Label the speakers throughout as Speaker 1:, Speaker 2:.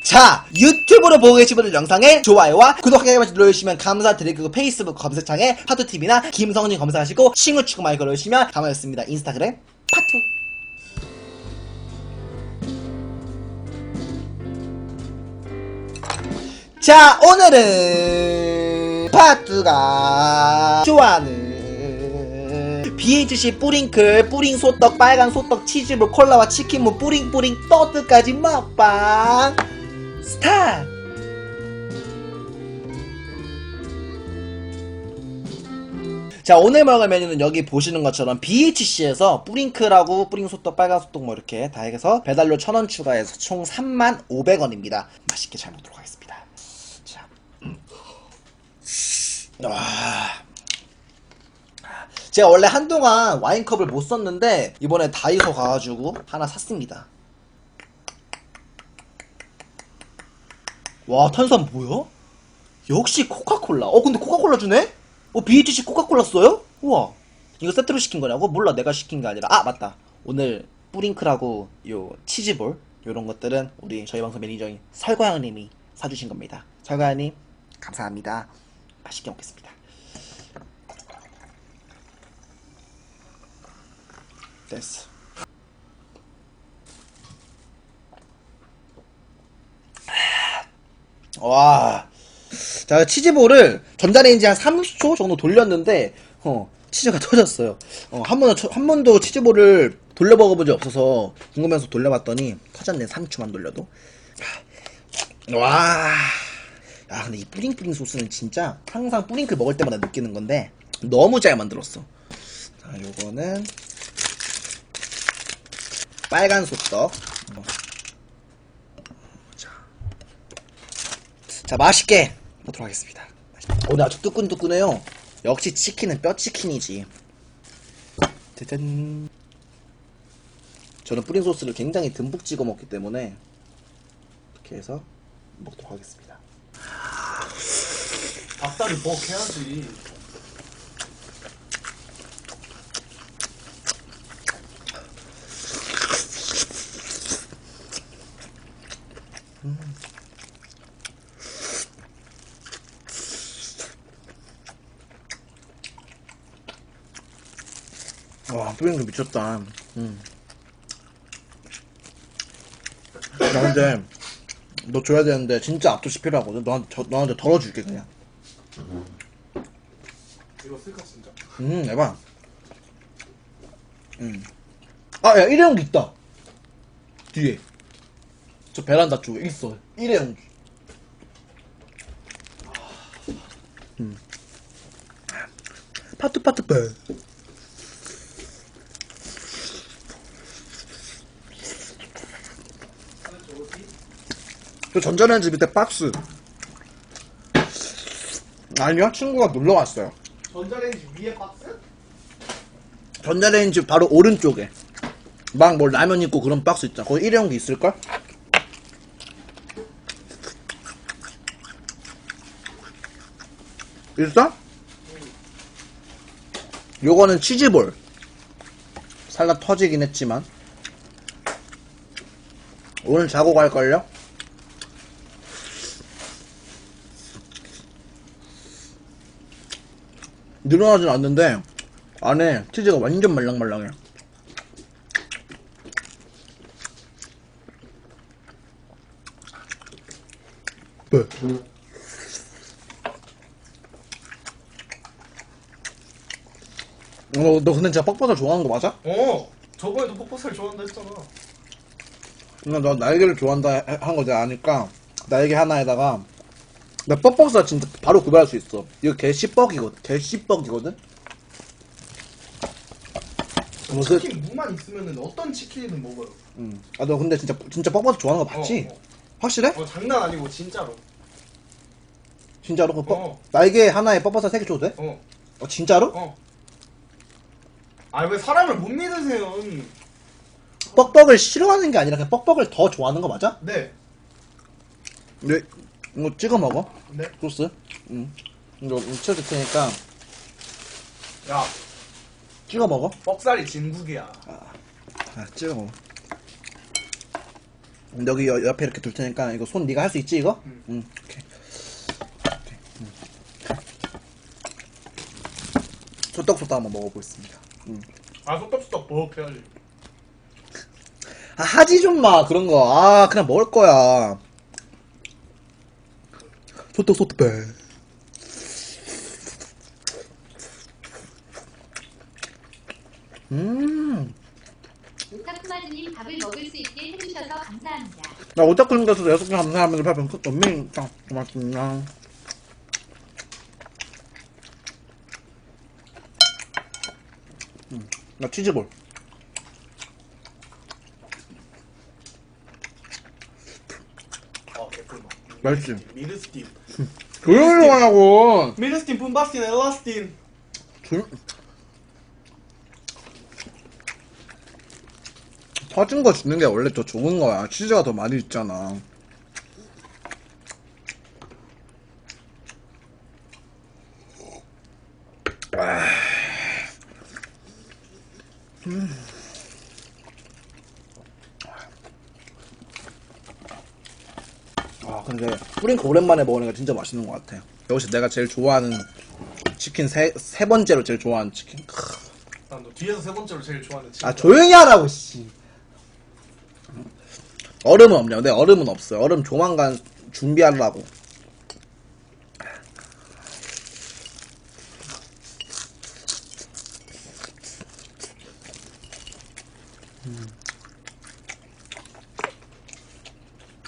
Speaker 1: 자, 유튜브로 보고 계신 분들 영상에 좋아요와 구독하기 버튼 눌러주시면 감사드리고, 페이스북 검색창에 파투TV나 김성진 검색하시고 친구 추가 많이 걸어주시면 감사하겠습니다. 인스타그램 파투. 자, 오늘은 파투가 좋아하는 BHC 뿌링클, 뿌링 소떡, 빨간 소떡, 치즈볼, 콜라와 치킨무, 뿌링뿌링 떡들까지 먹방 스타트! 자, 오늘 먹을 메뉴는 여기 보시는 것처럼 BHC에서 뿌링클하고 뿌링 소떡, 빨간 소떡 뭐 이렇게 다 해서 배달료 1,000원 추가해서 총 35,000원입니다. 맛있게 잘 먹도록 하겠습니다. 자, 제가 원래 한동안 와인컵을 못 썼는데 이번에 다이소 가가지고 하나 샀습니다. 와, 탄산 뭐야? 역시 코카콜라. 근데 코카콜라 주네? BHC 코카콜라 써요? 우와. 이거 세트로 시킨 거냐고? 몰라, 내가 시킨 게 아니라. 맞다. 오늘 뿌링클하고 요 치즈볼 요런 것들은 우리 저희 방송 매니저인 설과양님이 사주신 겁니다. 설과양님 감사합니다. 맛있게 먹겠습니다. 됐어. 와. 자, 치즈볼을 전자레인지 한 30초 정도 돌렸는데, 치즈가 터졌어요. 한 번도 치즈볼을 돌려 먹어본 적 없어서 궁금해서 돌려봤더니 터졌네, 3초만 돌려도. 와. 야, 근데 이 뿌링뿌링 소스는 진짜 항상 뿌링클 먹을 때마다 느끼는 건데, 너무 잘 만들었어. 자, 요거는 빨간 소떡. 자, 맛있게 먹도록 하겠습니다. 오늘 아주 뜨끈뜨끈해요. 역시 치킨은 뼈치킨이지. 짜잔. 저는 뿌린 소스를 굉장히 듬뿍 찍어 먹기 때문에 이렇게 해서 먹도록 하겠습니다.
Speaker 2: 닭다리 뻑 해야지.
Speaker 1: 와, 뿌린 거 미쳤다. 나 근데 너 줘야 되는데 진짜 앞접시 필요하거든. 너한테 덜어줄게 그냥.
Speaker 2: 이거 쓸까 진짜?
Speaker 1: 에바. 야, 일회용기 있다. 뒤에. 저 베란다 쪽에 있어. 일회용기. 파투. 저 전자레인지 밑에 박스. 아니요, 친구가 놀러 왔어요.
Speaker 2: 전자레인지 위에 박스?
Speaker 1: 전자레인지 바로 오른쪽에 막 뭐 라면 있고 그런 박스 있잖아. 거기 일회용기 있을걸? 있어? 요거는 치즈볼. 살라 터지긴 했지만 오늘 자고 갈걸요? 늘어나진 않는데 안에 치즈가 완전 말랑말랑해. 너 근데 진짜 뻑뻑을 좋아하는 거 맞아?
Speaker 2: 저번에도 퍽퍽살 좋아한다 했잖아.
Speaker 1: 너 날개를 좋아한다 한 거 내가 아니까 날개 하나에다가 나 뻑뻑살 진짜 바로 구별할 수 있어. 이거 개씨뻑이거든?
Speaker 2: 치킨 무만 있으면은 어떤 치킨이든 먹어요.
Speaker 1: 너 근데 진짜 뻑뻑살 좋아하는 거 맞지? 확실해?
Speaker 2: 장난 아니고 진짜로.
Speaker 1: 진짜로? 날개 하나에 뻑뻑살 3개 줘도 돼? 진짜로?
Speaker 2: 왜 사람을 못 믿으세요?
Speaker 1: 뻑뻑을 싫어하는 게 아니라 그냥 뻑뻑을 더 좋아하는 거 맞아?
Speaker 2: 네.
Speaker 1: 네. 이거 찍어 먹어.
Speaker 2: 네.
Speaker 1: 소스. 이거 치워줄 테니까
Speaker 2: 야,
Speaker 1: 찍어 먹어.
Speaker 2: 뻑살이 진국이야.
Speaker 1: 찍어 먹어. 여기 옆에 이렇게 둘 테니까 이거 손 네가 할 수 있지 이거?
Speaker 2: 응.
Speaker 1: 응. 오케이. 소떡소떡 한번 먹어보겠습니다.
Speaker 2: 아, 소떡소떡 버럭해야지.
Speaker 1: 아, 하지 좀 마, 그런 거. 아, 그냥 먹을 거야. 소떡소떡 배.
Speaker 3: 오타쿠마즈님 밥을 먹을 수 있게 해주셔서 감사합니다.
Speaker 1: 나 오타쿠님께서 6개 감사합니다. 밥은 끝 없네. 자, 고맙습니다. 나 치즈볼.
Speaker 2: 개꿀맛.
Speaker 1: 맛있지?
Speaker 2: 미르스틴.
Speaker 1: 조용히 하라고.
Speaker 2: 미르스틴, 뿜바스틴, 엘라스틴.
Speaker 1: 터진 거 주는 게 원래 더 좋은 거야. 치즈가 더 많이 있잖아. 아, 근데 뿌링크 오랜만에 먹으니까 진짜 맛있는 것 같아. 역시 내가 제일 좋아하는 치킨 세 번째로 제일 좋아하는 치킨.
Speaker 2: 난 너 뒤에서 세 번째로 제일 좋아하는 친구.
Speaker 1: 아, 조용히 하라고, 씨. 얼음은 없냐? 네, 얼음은 없어요. 얼음 조만간 준비하려고.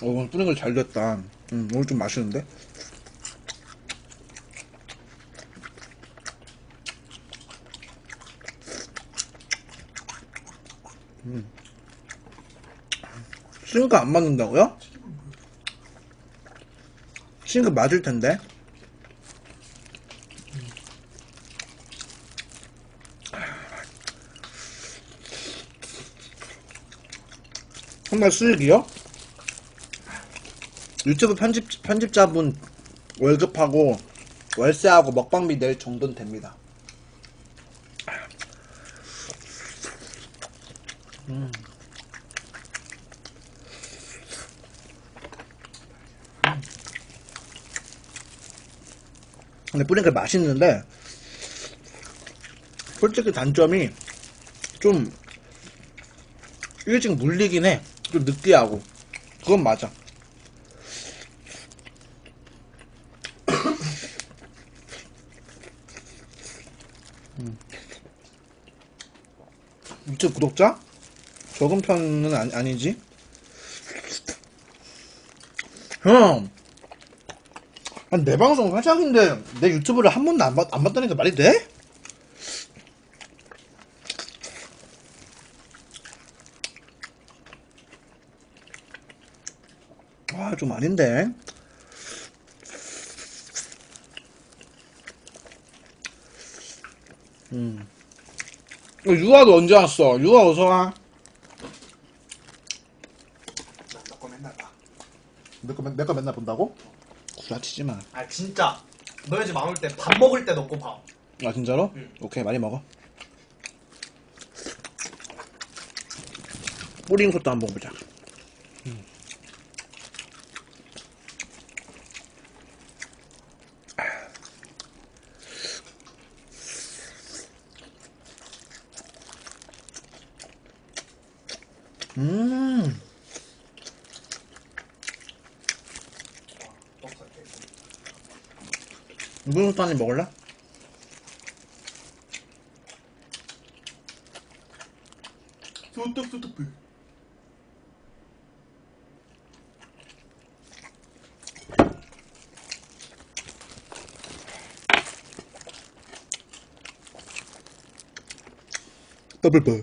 Speaker 1: 오늘 뿌린 걸 잘 됐다. 오늘 좀 맛있는데? 싱크 안 맞는다고요? 싱크 맞을 텐데. 정말 수익이요? 유튜브 편집자분 월급하고 월세하고 먹방비 낼 정도는 됩니다. 근데 뿌링클 맛있는데 솔직히 단점이 좀 일찍 물리긴 해. 좀 느끼하고. 그건 맞아. 유튜브 구독자? 적은 편은 아니지? 형! 아니, 내 방송 화장인데 내 유튜브를 한 번도 안 봤다니까 말이 돼? 아, 좀 아닌데. 유아도 언제 왔어? 유아 어서와.
Speaker 2: 너거 맨날 봐.
Speaker 1: 내 거 맨날 본다고? 구라치지 마.
Speaker 2: 아, 진짜. 너네 집 안 올 때 밥 먹을 때 넣고 봐.
Speaker 1: 아, 진짜로?
Speaker 2: 응.
Speaker 1: 오케이, 많이 먹어. 뿌링것도 한번 보자. 무슨 한입 먹을래?
Speaker 2: 소떡소떡 배.
Speaker 1: 더블버.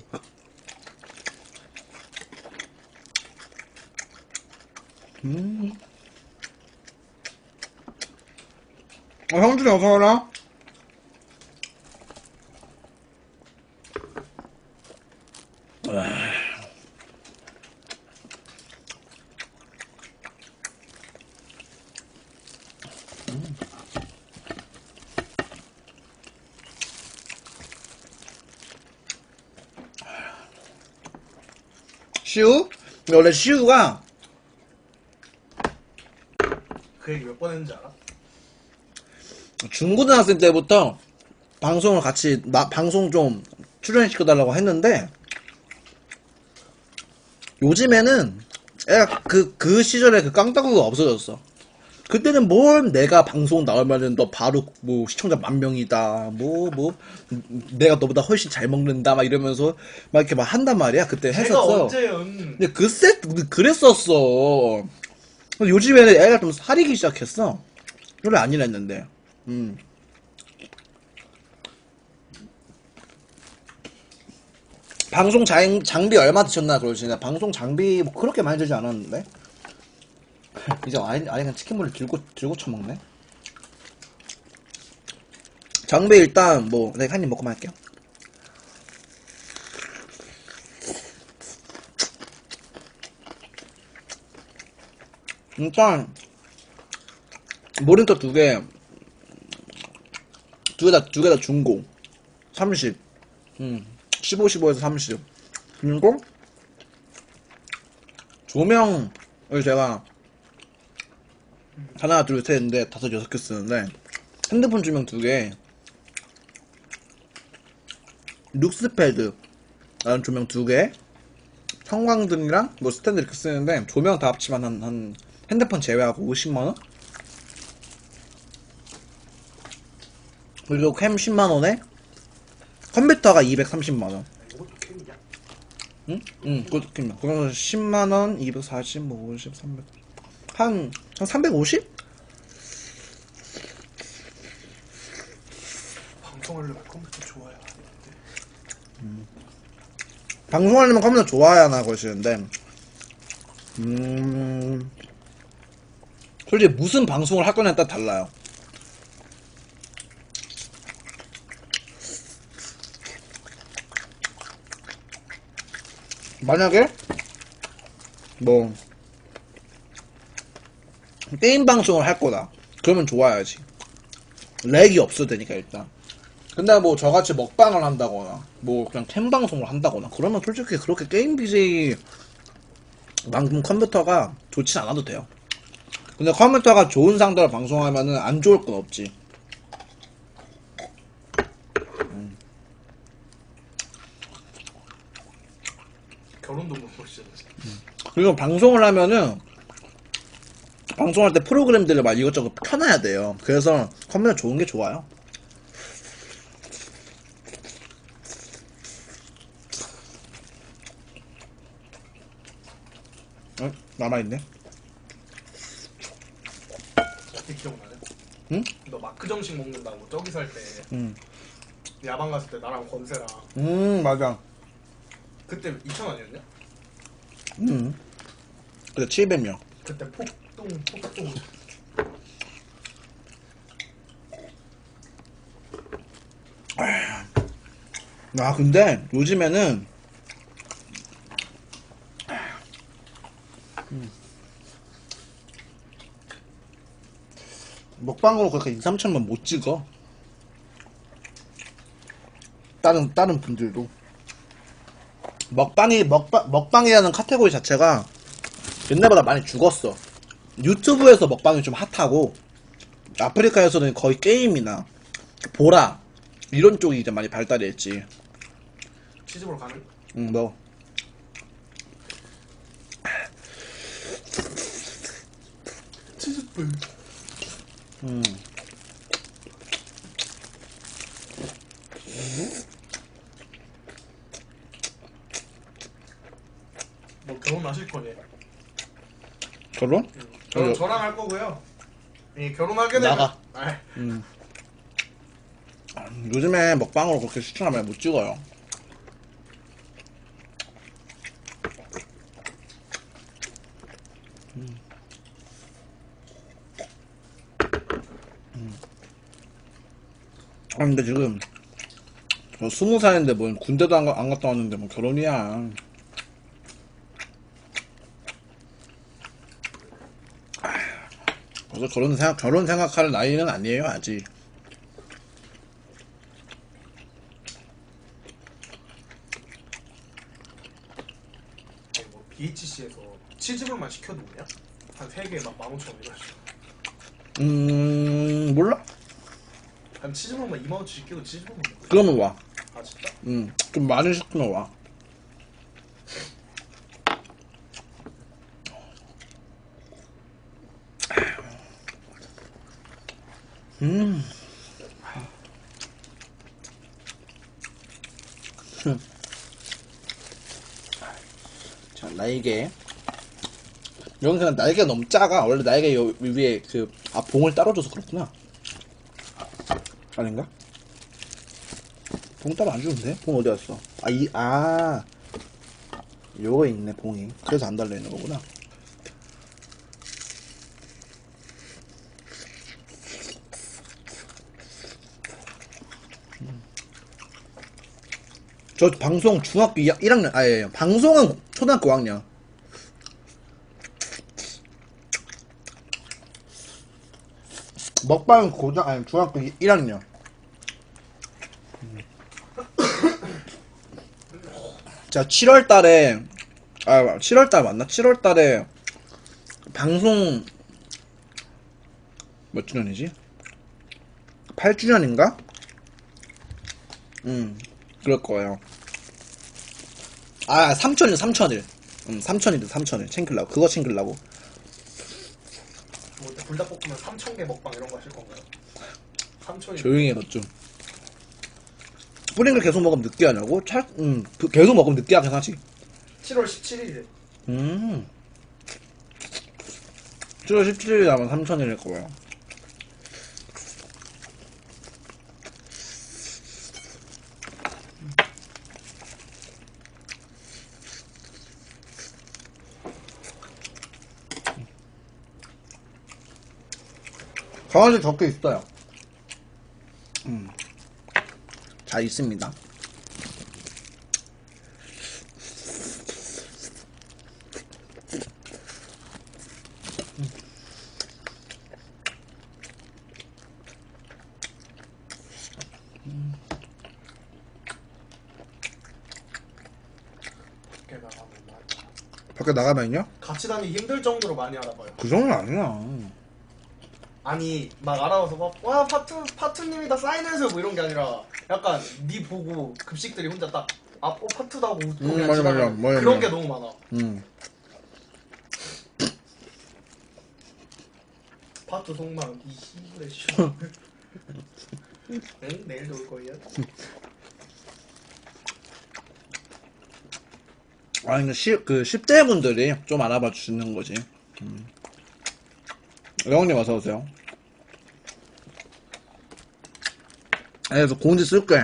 Speaker 1: 형준이 어서와라. 시우? 근데 원래 시우가
Speaker 2: 그 얘기 몇 번 했는지 알아?
Speaker 1: 중고등학생 때부터 방송을 같이 방송 좀 출연시켜달라고 했는데 요즘에는 애가 그 시절에 그 깡따구가 없어졌어. 그때는 뭘 내가 방송 나오면은 너 바로 뭐 시청자 10,000명이다 내가 너보다 훨씬 잘 먹는다 막 이러면서 막 이렇게 막 한단 말이야. 그때
Speaker 2: 제가
Speaker 1: 했었어.
Speaker 2: 언제요?
Speaker 1: 근데 그랬었어. 요즘에는 애가 좀 사리기 시작했어. 원래 아니랬는데. 방송 장비 얼마 드셨나 그러지. 나 방송 장비 뭐 그렇게 많이 들지 않았는데. 이제 아예 치킨볼을 들고 쳐먹네. 장비 일단 뭐 내가 한 입 먹고만 할게요. 일단 모니터 두 개 다 중고 30 15에서 30 그리고 조명을 제가 하나 둘 셋 넷 다섯 여섯 개 쓰는데 핸드폰 조명 두 개 룩스패드 라는 조명 두 개 형광등이랑 뭐 스탠드 이렇게 쓰는데 조명 다 합치면 한 핸드폰 제외하고 50만원? 그리고 캠 10만원에 컴퓨터가 230만원.
Speaker 2: 이것도 캠이냐?
Speaker 1: 응, 그것도 캠이야. 그래서 10만원, 240, 뭐 50, 300. 한 350?
Speaker 2: 방송하려면 컴퓨터 좋아야 하는데.
Speaker 1: 방송하려면 컴퓨터 좋아야 하나 그러시는데, 솔직히 무슨 방송을 할 거냐에 따라 달라요. 만약에 뭐 게임 방송을 할 거다 그러면 좋아야지. 렉이 없어도 되니까 일단. 근데 뭐 저같이 먹방을 한다거나 뭐 그냥 캠 방송을 한다거나 그러면 솔직히 그렇게 게임 BJ 만큼 컴퓨터가 좋진 않아도 돼요. 근데 컴퓨터가 좋은 상대로 방송하면은 안 좋을 건 없지.
Speaker 2: 결혼도 못 보시잖아.
Speaker 1: 그리고 방송을 하면은 방송할 때 프로그램들을 막 이것저것 켜놔야 돼요. 그래서 컴퓨터 좋은 게 좋아요. 남아있네.
Speaker 2: 어떻게 기억나냐?
Speaker 1: 응?
Speaker 2: 너 마크 정식 먹는다고 저기 살 때
Speaker 1: 응.
Speaker 2: 야방 갔을 때 나랑 권세랑
Speaker 1: 맞아.
Speaker 2: 그때 2,000원이었냐?
Speaker 1: 그래, 700명.
Speaker 2: 그때 폭동.
Speaker 1: 근데 요즘에는 먹방으로 그렇게 2, 3천만 못 찍어. 다른 분들도. 먹방이라는 카테고리 자체가 옛날보다 많이 죽었어. 유튜브에서 먹방이 좀 핫하고, 아프리카에서는 거의 게임이나, 보라, 이런 쪽이 이제 많이 발달이 했지.
Speaker 2: 치즈볼 가능?
Speaker 1: 응, 뭐.
Speaker 2: 치즈볼. 뭐 결혼하실 거니?
Speaker 1: 결혼?
Speaker 2: 저랑 할 거고요. 결혼하게 되면
Speaker 1: 나가.
Speaker 2: 아,
Speaker 1: 요즘에 먹방으로 그렇게 시청을 많이 못 찍어요. 근데 지금 20살인데 뭐 군대도 안 갔다 왔는데 뭐 결혼이야. 그래서 결혼 생각할 나이는 아니에요 아직.
Speaker 2: 뭐 BHC에서 치즈볼만 시켜도 뭐냐? 한 3개에 막 15,000원 이러죠.
Speaker 1: 몰라?
Speaker 2: 그럼 치즈볼만 2만원치 시키고 치즈볼 먹는 거야?
Speaker 1: 그러면 와.
Speaker 2: 아 진짜?
Speaker 1: 좀 많이 시키면 와. 자, 날개. 이건 그냥 날개가 너무 작아. 원래 날개 위에 봉을 따로 줘서 그렇구나. 아닌가? 봉 따로 안 주는데? 봉 어디 갔어? 요거 있네, 봉이. 그래서 안 달려있는 거구나. 저 방송 중학교 1학년, 방송은 초등학교 5학년. 먹방은 중학교 1학년. 자, 7월달에, 7월달 맞나? 7월달에 방송 몇 주년이지? 8주년인가? 그럴 거예요. 3천일. 3천일 챙길라고. 그거 챙길라고.
Speaker 2: 뭐 불닭볶음면 3,000개 먹방 이런 거 하실 건가요? 3,000이
Speaker 1: 조용히 해, 너 좀. 뿌링글 계속 먹으면 느끼하냐고? 계속 먹으면 느끼하긴 하지.
Speaker 2: 7월 17일에
Speaker 1: 7월 17일에 아마 3천일일 거예요. 강아지 적혀 있어요. 잘 있습니다.
Speaker 2: 밖에 나가면 말이야.
Speaker 1: 밖에 나가면요?
Speaker 2: 같이 다니기 힘들 정도로 많이 알아봐요.
Speaker 1: 그 정도는 아니야.
Speaker 2: 아니 막 알아봐서 막 와 파투님이다 사인해서 뭐 이런 게 아니라 약간 니 보고 급식들이 혼자 딱 파투다고 그냥
Speaker 1: 맞아,
Speaker 2: 지나가는
Speaker 1: 맞아.
Speaker 2: 그런 게 너무 많아. 파투 속마음 이 시부레 씨. 응? 내일도 올 거예요?
Speaker 1: 아니, 10대 분들이 좀 알아봐 주시는 거지. 영님 어서오세요. 알겠어, 공지 쓸게.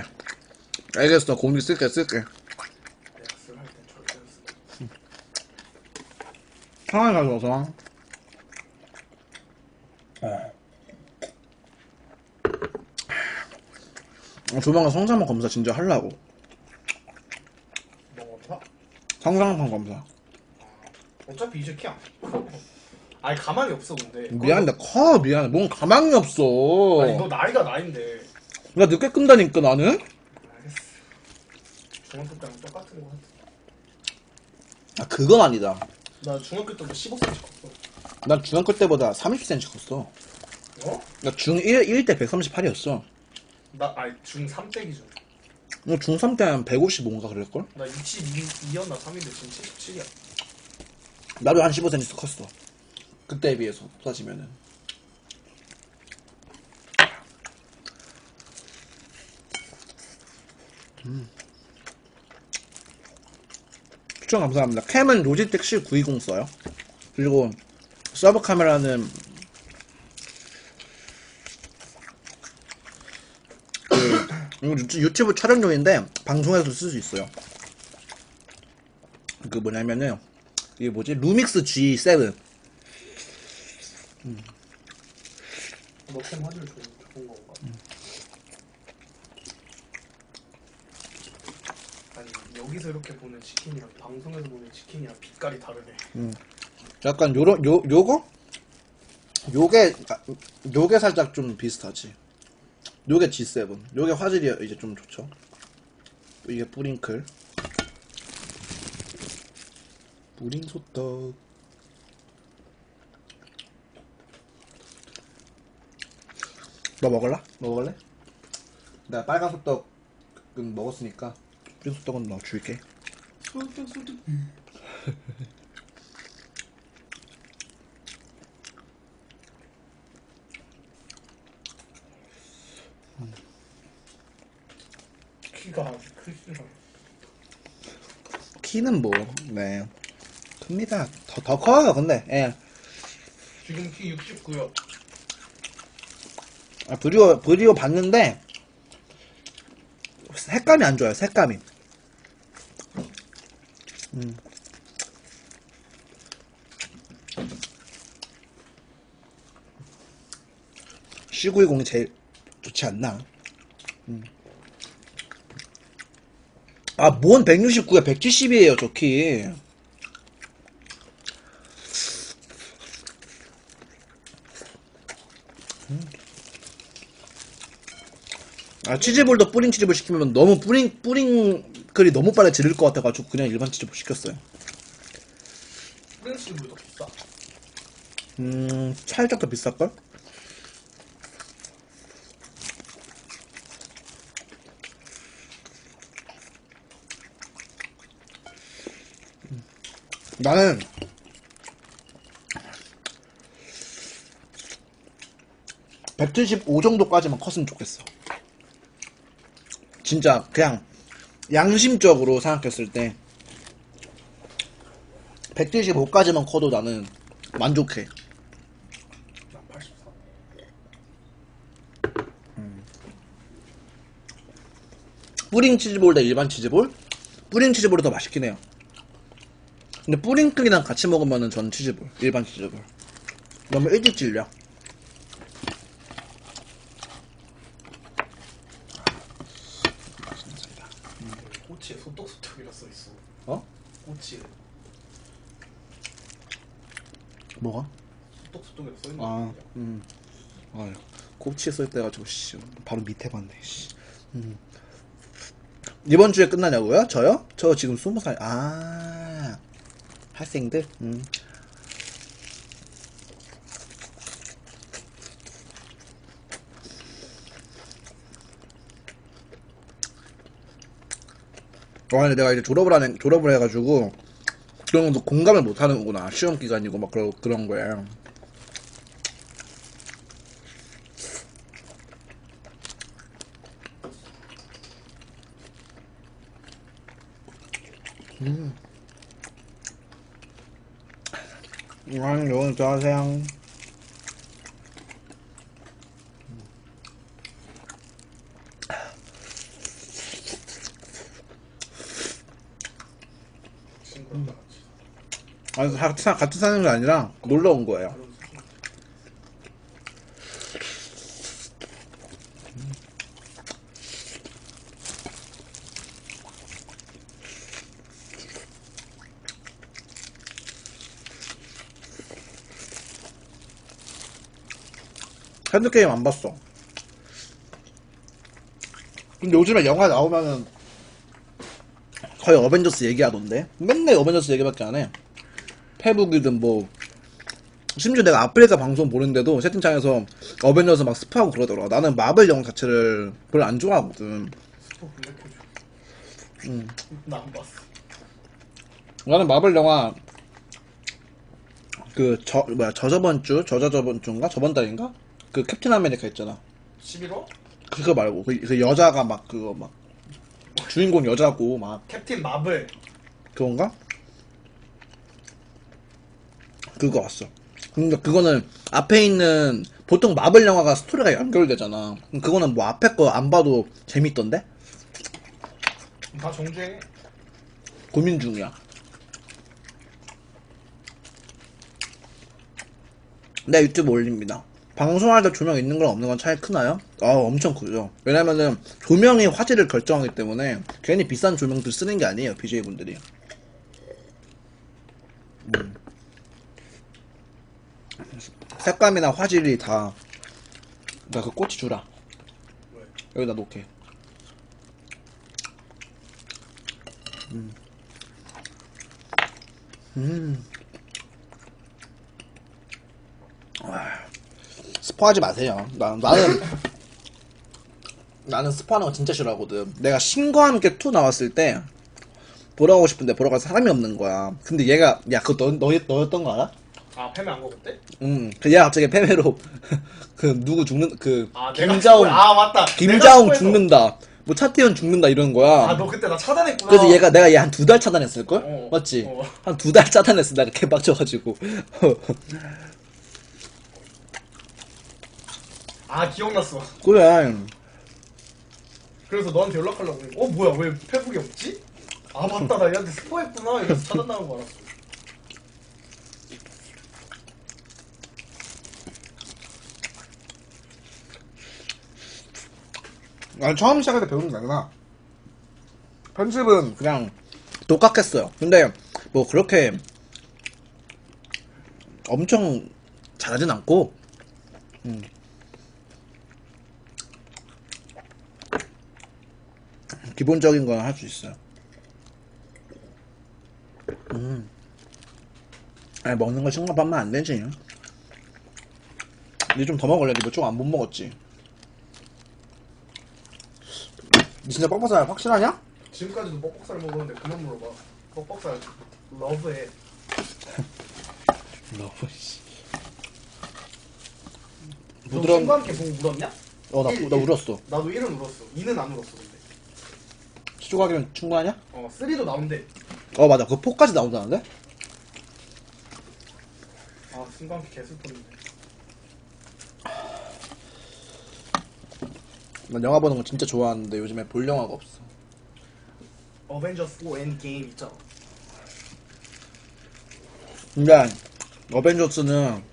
Speaker 1: 알겠어, 공지 쓸게.
Speaker 2: 내가 쓸 할 땐 절대 안 쓰.
Speaker 1: 상황 가져와서. 조만간 성장판 검사 진짜 하려고.
Speaker 2: 뭐 검사?
Speaker 1: 성장판 검사.
Speaker 2: 어차피 이제 키안 아니 가만히 없어 근데.
Speaker 1: 미안해, 미안해. 뭔 가망이 없어.
Speaker 2: 아니 너 나이가 나인데.
Speaker 1: 나 늦게 끈다니까, 나는?
Speaker 2: 알겠어. 중학교 때랑 똑같은 거 같아.
Speaker 1: 그건 아니다.
Speaker 2: 나 중학교 때부터 15cm 컸어.
Speaker 1: 난 중학교 때보다 30cm 컸어.
Speaker 2: 어?
Speaker 1: 나 중1 때 138이었어.
Speaker 2: 나 아니 중3 때 기준.
Speaker 1: 너 중3 때 한 155인가 그럴걸?
Speaker 2: 나 62였나 3인데 지금 77이야.
Speaker 1: 나도 한 15cm 컸어. 그때에 비해서 따지면은. 추천 감사합니다. 캠은 로지텍 C920 써요. 그리고 서브 카메라는 이거 유튜브 촬영용인데 방송에서 쓸 수 있어요. 그 뭐냐면은 이게 뭐지? 루믹스 G7.
Speaker 2: 너캠 화질 좋은 건가? 아니 여기서 이렇게 보는 치킨이랑 방송에서 보는 치킨이랑 빛깔이 다르네.
Speaker 1: 약간 요게 살짝 좀 비슷하지. 요게 G7. 요게 화질이 이제 좀 좋죠. 이게 뿌링클. 뿌링 소떡. 너 먹을라? 너 먹을래? 내가 빨간 소떡은 먹었으니까 푸린 소떡은 너 줄게.
Speaker 2: 소득. 키가 아주 크시네.
Speaker 1: 키는 뭐, 네. 큽니다. 더 커요, 근데. 예.
Speaker 2: 지금 키 69요.
Speaker 1: 아, 브리오 봤는데, 색감이 안 좋아요, 색감이. C920이 제일 좋지 않나? 아, 뭔 169야, 170이에요, 저 키. 아, 치즈볼도 뿌링 치즈볼 시키면 너무 뿌링클이 너무 빨리 지를 것 같아가지고 그냥 일반 치즈볼 시켰어요.
Speaker 2: 프렌치볼도 비싸.
Speaker 1: 살짝 더 비쌀걸? 나는 175 정도까지만 컸으면 좋겠어. 진짜 그냥 양심적으로 생각했을 때 175까지만 커도 나는 만족해.
Speaker 2: 나 84.
Speaker 1: 뿌링 치즈볼 대 일반 치즈볼? 뿌링 치즈볼이 더 맛있긴 해요. 근데 뿌링클이랑 같이 먹으면은 전 치즈볼, 일반 치즈볼. 너무 일찍 질려. 맛있는 사이다.
Speaker 2: 꼬치에 소떡소떡이라 써있어.
Speaker 1: 어?
Speaker 2: 꼬치에
Speaker 1: 뭐가?
Speaker 2: 소떡소떡이라 써있는
Speaker 1: 아,
Speaker 2: 거야.
Speaker 1: 아, 곱치에 쓸 때가지고 씨, 바로 밑에 봤네. 씨. 이번 주에 끝나냐고요? 저요? 저 지금 20살. 아, 학생들. 근데 내가 이제 졸업을 해가지고 그런 것도 공감을 못 하는 거구나. 시험 기간이고 막 그런 거에. 요건 좋아하세요.
Speaker 2: 친구랑 다 같이.
Speaker 1: 아니, 같이 사는 게 아니라 놀러 온 거예요.
Speaker 2: 그런 수준.
Speaker 1: 핸드게임 안 봤어. 근데 요즘에 영화 나오면은 거의 어벤져스 얘기하던데? 맨날 어벤져스 얘기밖에 안 해. 페북이든 뭐. 심지어 내가 아프리카 방송 보는데도 채팅창에서 어벤져스 막 스포하고 그러더라. 나는 마블 영화 자체를 별로 안 좋아하거든.
Speaker 2: 스포 블랙해줘.
Speaker 1: 음.
Speaker 2: 나안 봤어.
Speaker 1: 나는 마블 영화 저저번 주인가? 저번 달인가? 그 캡틴 아메리카 있잖아.
Speaker 2: 11호?
Speaker 1: 그거 말고 그 여자가 막 그거 막 주인공 여자고 막
Speaker 2: 캡틴 마블.
Speaker 1: 그건가? 그거 왔어. 근데 그거는 앞에 있는 보통 마블 영화가 스토리가 연결되잖아. 그거는 뭐 앞에 거 안 봐도 재밌던데?
Speaker 2: 다 정주행해.
Speaker 1: 고민 중이야. 내 유튜브 올립니다. 방송할 때 조명 있는 건 없는 건 차이 크나요? 엄청 크죠. 왜냐면은 조명이 화질을 결정하기 때문에 괜히 비싼 조명들 쓰는 게 아니에요, BJ분들이. 색감이나 화질이 다. 나 그 꼬치 주라.
Speaker 2: 왜?
Speaker 1: 여기다 놓게. 스포하지 마세요. 나는 나는 스포하는 거 진짜 싫어하거든. 내가 신과 함께 2 나왔을 때 보러 가고 싶은데 보러 갈 사람이 없는 거야. 근데 얘가 야 그거 너였던 거 알아?
Speaker 2: 아 패배 안 먹었대?
Speaker 1: 그 얘가 갑자기 패배로 그 누구 죽는 그
Speaker 2: 아 내가
Speaker 1: 김자웅
Speaker 2: 아 맞다.
Speaker 1: 김자웅
Speaker 2: 내가 스포해서-
Speaker 1: 죽는다. 뭐 차태현 죽는다 이런 거야.
Speaker 2: 아 너 그때 나 차단했구나.
Speaker 1: 그래서 내가 얘 한 2달 차단했을 걸?
Speaker 2: 어.
Speaker 1: 맞지?
Speaker 2: 어.
Speaker 1: 한 2달 차단했어. 내가 개빡쳐가지고.
Speaker 2: 아 기억났어.
Speaker 1: 그래.
Speaker 2: 그래서 너한테 연락하려고 했는데 뭐야 왜 페북이 없지? 아 맞다 나 얘한테 스포했구나 이래서 차단당한 거 알았어.
Speaker 1: 난 처음 시작할 때 배우는 게 아니라 편집은 그냥 독학했어요. 근데 뭐 그렇게 엄청 잘하진 않고 기본적인 건 할 수 있어요. 아니 먹는 거 신경하면 안 되지. 니 좀 더 먹을래? 니 몇 조각 못 먹었지? 니 진짜 뻑뻑살 확실하냐?
Speaker 2: 지금까지도 뻑뻑살 먹었는데 그만 물어봐. 뻑뻑살 러브해.
Speaker 1: 너무 씨.
Speaker 2: 너
Speaker 1: 부드러운.
Speaker 2: 친구와 함께 보고 울었냐?
Speaker 1: 나 울었어.
Speaker 2: 나도 1은 울었어. 2는 안 울었어 근데.
Speaker 1: 수조각이면 충분하냐?
Speaker 2: 3도 나온대.
Speaker 1: 맞아. 그 4까지 나온다는데?
Speaker 2: 아 친구와 함께 개슬펐는데.
Speaker 1: 난 영화 보는 거 진짜 좋아하는데 요즘에 볼 영화가 없어.
Speaker 2: 어벤져스 4 엔게임 있잖아.
Speaker 1: 근데 어벤져스는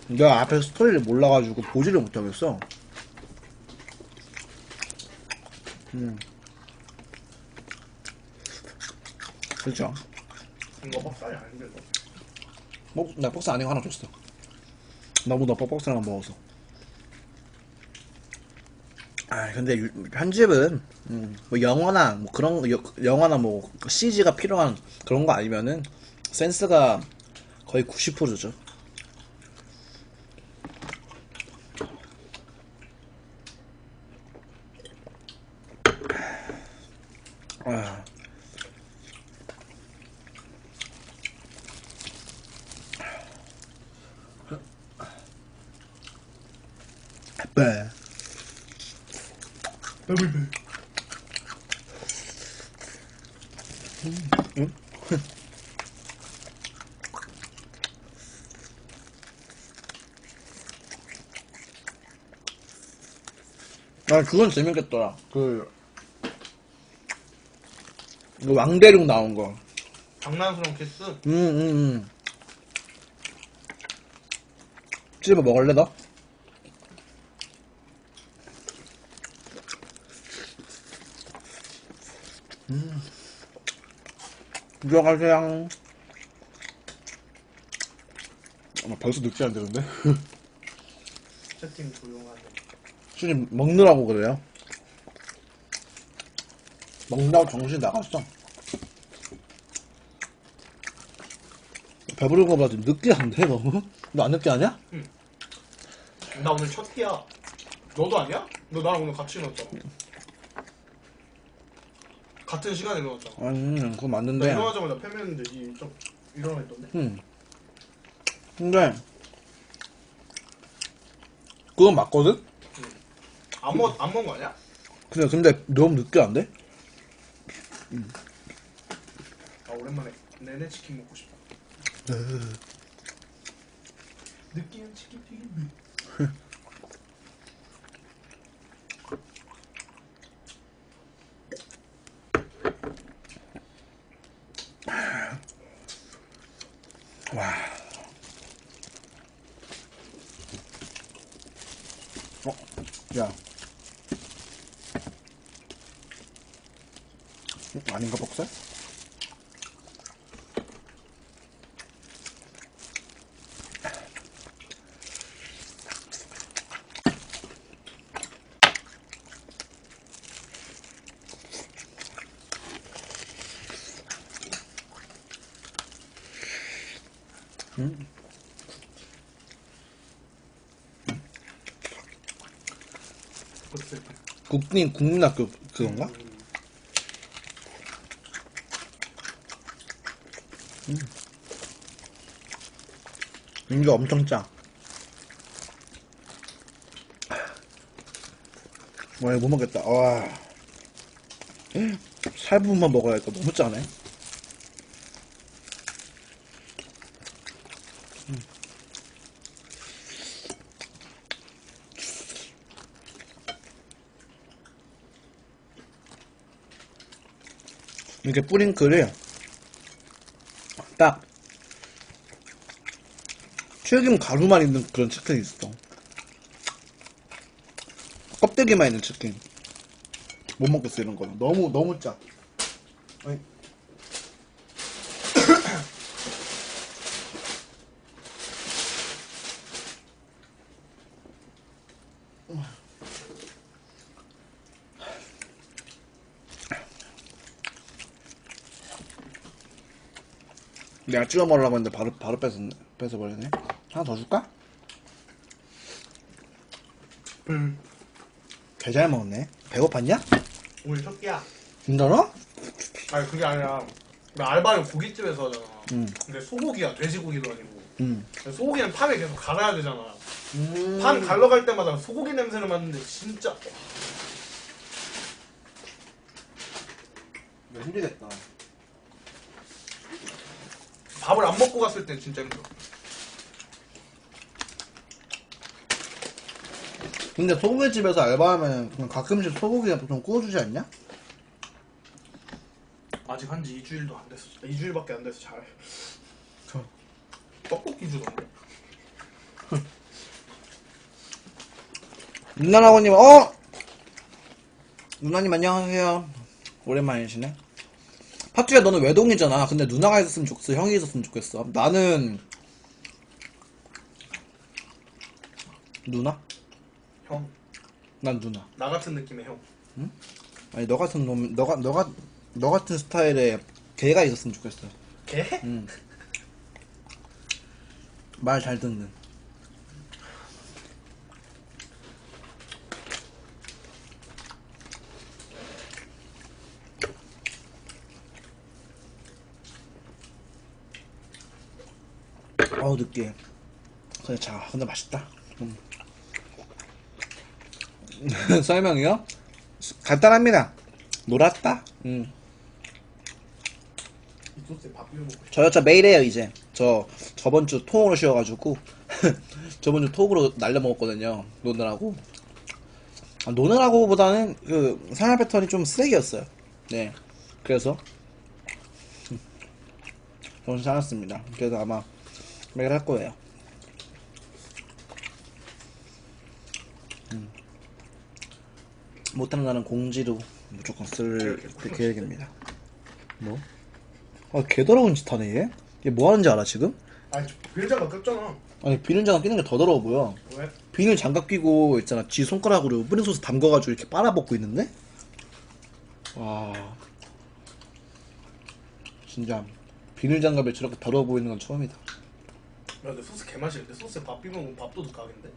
Speaker 1: 내가 앞에 스토리를 몰라가지고 보지를 못하겠어. 그렇죠.
Speaker 2: 이거 뻑살이 아닌데 너.
Speaker 1: 나 뻑스 아닌 거 하나 줬어. 너무 너 뻑뻑스랑 먹어서. 아 근데 편집은 뭐 영화나 뭐 그런 영화나 뭐 CG가 필요한 그런 거 아니면은 센스가 거의 90%죠. 아. 네.
Speaker 2: 더블배.
Speaker 1: 아 그건 재밌겠더라. 그 왕대륙 나온 거.
Speaker 2: 장난스러운 키스.
Speaker 1: 찌르면 먹을래 너? 들어가세요. 벌써 늦게 안 되는데?
Speaker 2: 채팅 조용하네.
Speaker 1: 수님 먹느라고 그래요? 먹느라고 정신이 나갔어. 배부른 거보다 좀 느끼한데 너무? 너 안 느끼하냐?
Speaker 2: 나 오늘 첫 끼야. 너도 아니야? 너 나랑 오늘 같이 넣었잖아. 같은 시간에 넣었잖아.
Speaker 1: 아니 그거
Speaker 2: 나
Speaker 1: 맞는데.
Speaker 2: 일어나자마자 패매했는데 좀 일어나있던데?
Speaker 1: 근데 그건 맞거든?
Speaker 2: 안 먹은 거 아니야?
Speaker 1: 근데 너무 느끼한데?
Speaker 2: 아 오랜만에 내내 치킨 먹고 싶다. 느끼한 치킨 튀김.
Speaker 1: 와. 야. 아닌가 복살?
Speaker 2: 어때?
Speaker 1: 국민학교 그건가? 이거 엄청 짜. 와, 이거 못 먹겠다. 와. 살부분만 먹어야겠다. 너무 짜네. 이렇게 뿌링클이 딱 튀김 가루만 있는 그런 치킨이 있어. 껍데기만 있는 치킨. 못 먹겠어, 이런 거는. 너무 짜. 어이. 내가 찍어 먹으려고 했는데 바로 뺏어버리네. 하나 더 줄까? 개 잘 먹었네. 배고팠냐?
Speaker 2: 오늘 첫 끼야.
Speaker 1: 진짜로?
Speaker 2: 아니 그게 아니라 나 알바를 고깃집에서 하잖아.
Speaker 1: 응.
Speaker 2: 근데 소고기야 돼지고기도 아니고.
Speaker 1: 응.
Speaker 2: 소고기는 판에 계속 갈아야 되잖아. 판 갈러갈 때마다 소고기 냄새를 맡는데 진짜
Speaker 1: 힘들겠다.
Speaker 2: 밥을 안 먹고 갔을 땐 진짜 힘들어.
Speaker 1: 근데 소고기집에서 알바하면 그냥 가끔씩 소고기 좀 구워주지 않냐?
Speaker 2: 아직 한지 2주일도 안 됐어. 2주일밖에 안 돼서 잘. 떡볶이 주던데.
Speaker 1: 누나라고님, 누나님 안녕하세요. 오랜만이시네. 파투야, 너는 외동이잖아. 근데 누나가 있었으면 좋겠어, 형이 있었으면 좋겠어. 나는 누나?
Speaker 2: 형.
Speaker 1: 난 누나.
Speaker 2: 나 같은 느낌의 형.
Speaker 1: 아니, 너 같은 놈, 너 같은 스타일의 개가 있었으면 좋겠어.
Speaker 2: 개?
Speaker 1: 응. 말 잘 듣는. 어우, 느끼해. 근데 근데 맛있다. 설명이요? 간단합니다. 놀았다.
Speaker 2: 이 소스에 밥 비벼 먹고 싶어.
Speaker 1: 저 여차 매일 해요, 이제. 저번 주 통으로 쉬어가지고. 저번 주 톡으로 날려 먹었거든요. 노느라고. 노느라고 보다는 생활 패턴이 좀 쓰레기였어요. 네. 그래서. 정신 차렸습니다. 그래서 아마 매일 할 거예요. 못하는 날은 공지로 무조건 쓸 계획입니다. 뭐? 개더러운 짓 하네, 얘? 얘 뭐 하는지 알아, 지금?
Speaker 2: 아니 비닐장갑 꼈잖아.
Speaker 1: 아니, 비닐 장갑 끼는 게 더 더러워 보여.
Speaker 2: 왜?
Speaker 1: 비닐 장갑 끼고 있잖아. 지 손가락으로 뿌린 소스 담궈가지고 이렇게 빨아먹고 있는데? 와. 진짜. 비닐 장갑에 저렇게 더러워 보이는 건 처음이다.
Speaker 2: 야 근데 소스 개맛있는데 소스에 밥 비벼 먹으면 밥도둑 각인데?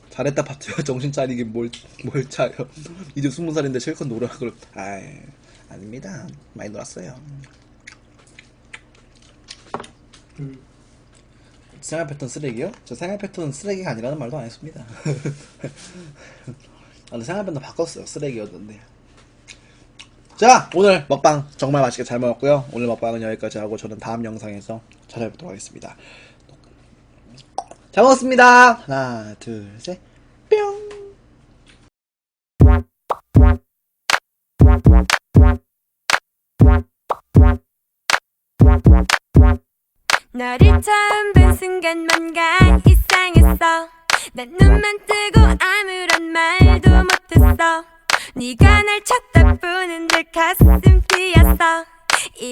Speaker 1: 잘했다, 파트야. 정신 차리긴 뭘 차려. 이제 20살인데 실컷 놀아. 그럼, 아이, 아닙니다. 많이 놀았어요. 생활 패턴 쓰레기요? 저 생활 패턴 쓰레기가 아니라는 말도 안 했습니다. 근데 생활 패턴 바꿨어요. 쓰레기였는데. 자, 오늘 먹방 정말 맛있게 잘 먹었고요. 오늘 먹방은 여기까지 하고 저는 다음 영상에서 찾아뵙도록 하겠습니다. 잘 먹었습니다. 하나, 둘, 셋, 뿅.
Speaker 4: 너를 처음 본 순간 뭔가 이상했어. 난 눈만 뜨고 아무런 말도 못했어. 네가 날 쳐다보는 데 가슴 뛰었어.